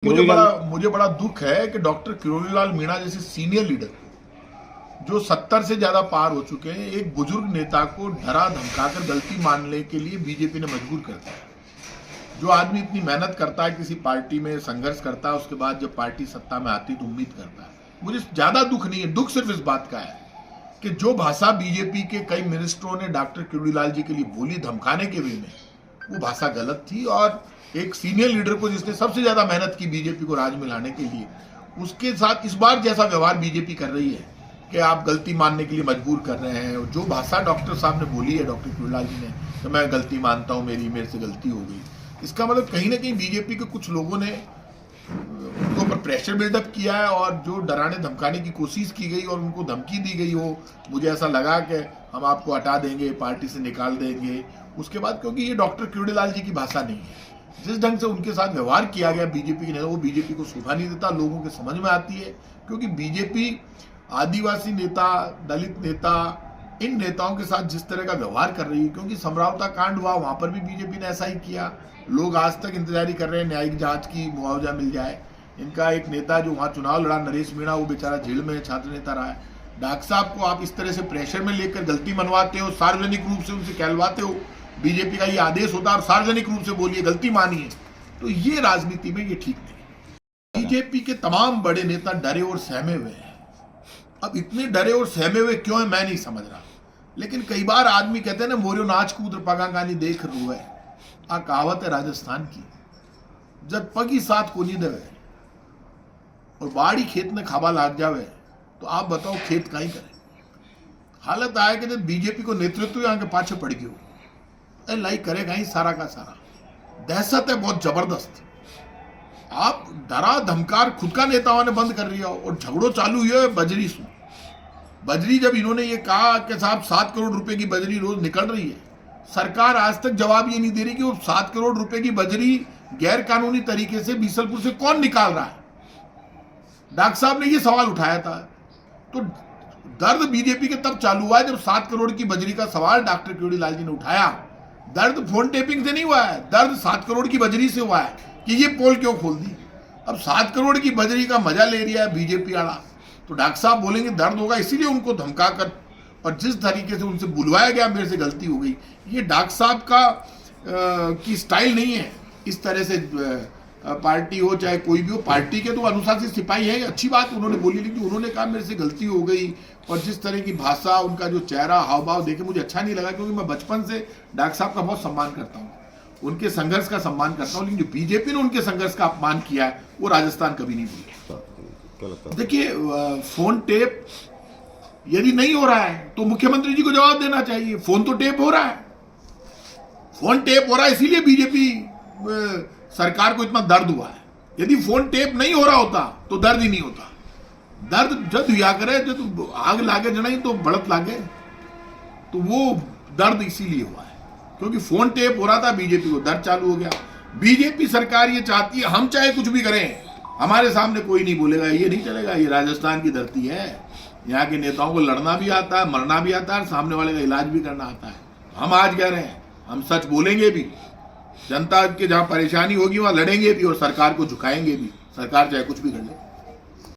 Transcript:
मुझे बड़ा दुख है कि डॉक्टर किरोड़ीलाल मीणा जैसे सीनियर लीडर जो 70 से ज्यादा पार हो चुके हैं, एक बुजुर्ग नेता को डरा धमकाकर गलती मानने के लिए बीजेपी ने मजबूर कर दिया। जो आदमी इतनी मेहनत करता है, किसी पार्टी में संघर्ष करता है, उसके बाद जब पार्टी सत्ता में आती तो उम्मीद करता है। मुझे ज्यादा दुख नहीं है, दुख सिर्फ इस बात का है कि जो भाषा बीजेपी के कई मिनिस्टरों ने डॉक्टर किरोड़ीलाल जी के लिए बोली धमकाने के वे में, वो भाषा गलत थी। और एक सीनियर लीडर को जिसने सबसे ज्यादा मेहनत की बीजेपी को राज में लाने के लिए, उसके साथ इस बार जैसा व्यवहार बीजेपी कर रही है कि आप गलती मानने के लिए मजबूर कर रहे हैं। जो भाषा डॉक्टर साहब ने बोली है, डॉक्टर किरोड़ीलाल जी ने, कि मैं गलती मानता हूं, मेरे से गलती हो गई, इसका मतलब कहीं ना कहीं बीजेपी के कुछ लोगों ने उनके ऊपर प्रेशर बिल्डअप किया है और जो डराने धमकाने की कोशिश की गई और उनको धमकी दी गई हो, मुझे ऐसा लगा कि हम आपको हटा देंगे, पार्टी से निकाल देंगे। उसके बाद क्योंकि ये डॉक्टर किरोड़ीलाल जी की भाषा नहीं है, जिस ढंग से उनके साथ व्यवहार किया गया बीजेपी के नेता, वो बीजेपी को शोभा नहीं देता, लोगों के समझ में आती है। क्योंकि बीजेपी आदिवासी नेता, दलित नेता, इन नेताओं के साथ जिस तरह का व्यवहार कर रही है, क्योंकि समरावता कांड हुआ वहां पर भी बीजेपी ने ऐसा ही किया। लोग आज तक इंतजारी कर रहे हैं न्यायिक जांच की, मुआवजा मिल जाए। इनका एक नेता जो वहां चुनाव लड़ा, नरेश मीणा, वो बेचारा जेल में छात्र नेता रहा है। डॉक्टर साहब को आप इस तरह से प्रेशर में लेकर गलती मनवाते हो, सार्वजनिक रूप से उनसे कहलवाते हो, बीजेपी का ये आदेश होता है और सार्वजनिक रूप से बोलिए, गलती मानिए, तो ये राजनीति में ये ठीक नहीं। बीजेपी के तमाम बड़े नेता डरे और सहमे हुए हैं। अब इतने डरे और सहमे हुए क्यों है मैं नहीं समझ रहा, लेकिन कई बार आदमी कहते हैं ना, मोरियो नाच कूद पगा गानी देख रोए। आ कहावत है राजस्थान की, जब पगी साथ को नहीं देवे और बाड़ी खेत में खाबा लाग जावे, तो आप बताओ खेत का ही करे। हालत आया कि जब बीजेपी को नेतृत्व यहाँ के पाछे पड़ गयो, लाई करेगा ही सारा का सारा। दहशत है बहुत जबरदस्त। आप डरा धमकार खुद का नेताओं ने बंद कर दिया और झगड़ो चालू हुआ है बजरी से। बजरी जब इन्होंने ये कहा कि साहब 7 करोड़ रुपए की बजरी रोज निकल रही है, सरकार आज तक जवाब ये नहीं दे रही कि वो 7 करोड़ रुपए की बजरी गैर कानूनी तरीके से बीसलपुर से कौन निकाल रहा है। डॉक्टर साहब ने ये सवाल उठाया था, तो दर्द बीजेपी के तब चालू हुआ जब 7 करोड़ की बजरी का सवाल डॉक्टर किरोड़ीलाल जी ने उठाया। दर्द फोन टेपिंग से नहीं हुआ है, दर्द 7 करोड़ की बजरी से हुआ है कि ये पोल क्यों खोल दी। अब 7 करोड़ की बजरी का मजा ले लिया है बीजेपी वाला, तो डॉक्टर साहब बोलेंगे दर्द होगा, इसीलिए उनको धमका कर और जिस तरीके से उनसे बुलवाया गया, मेरे से गलती हो गई, ये डॉक्टर साहब का की स्टाइल नहीं है। इस तरह से पार्टी हो चाहे कोई भी हो, पार्टी के तो अनुशासित सिपाही है, अच्छी बात उन्होंने बोली, लेकिन उन्होंने कहा मेरे से गलती हो गई। और जिस तरह की भाषा, उनका जो चेहरा हाव भाव देखे मुझे अच्छा नहीं लगा, क्योंकि मैं बचपन से डॉक्टर साहब का बहुत सम्मान करता हूँ, उनके संघर्ष का सम्मान करता हूँ, लेकिन जो बीजेपी ने उनके संघर्ष का अपमान किया है वो राजस्थान कभी नहीं भूलेगा। देखिए, फोन टेप यदि नहीं हो रहा है तो मुख्यमंत्री जी को जवाब देना चाहिए। फोन तो टेप हो रहा है, फोन टेप हो रहा है, इसीलिए बीजेपी सरकार को इतना दर्द हुआ है। यदि फोन टेप नहीं हो रहा होता तो दर्द ही नहीं होता। दर्द जब हुआ करे, जब आग लागे जनाई तो बढ़त लागे, तो वो दर्द इसीलिए हुआ है क्योंकि फोन टेप हो रहा था, बीजेपी को दर्द चालू हो गया। बीजेपी सरकार ये चाहती है हम चाहे कुछ भी करें, हमारे सामने कोई नहीं बोलेगा, ये नहीं चलेगा। ये राजस्थान की धरती है, यहाँ के नेताओं को लड़ना भी आता है, मरना भी आता है, सामने वाले का इलाज भी करना आता है। हम आज कह रहे हैं, हम सच बोलेंगे भी, जनता के जहाँ परेशानी होगी वहाँ लड़ेंगे भी और सरकार को झुकाएंगे भी, सरकार चाहे कुछ भी कर ले।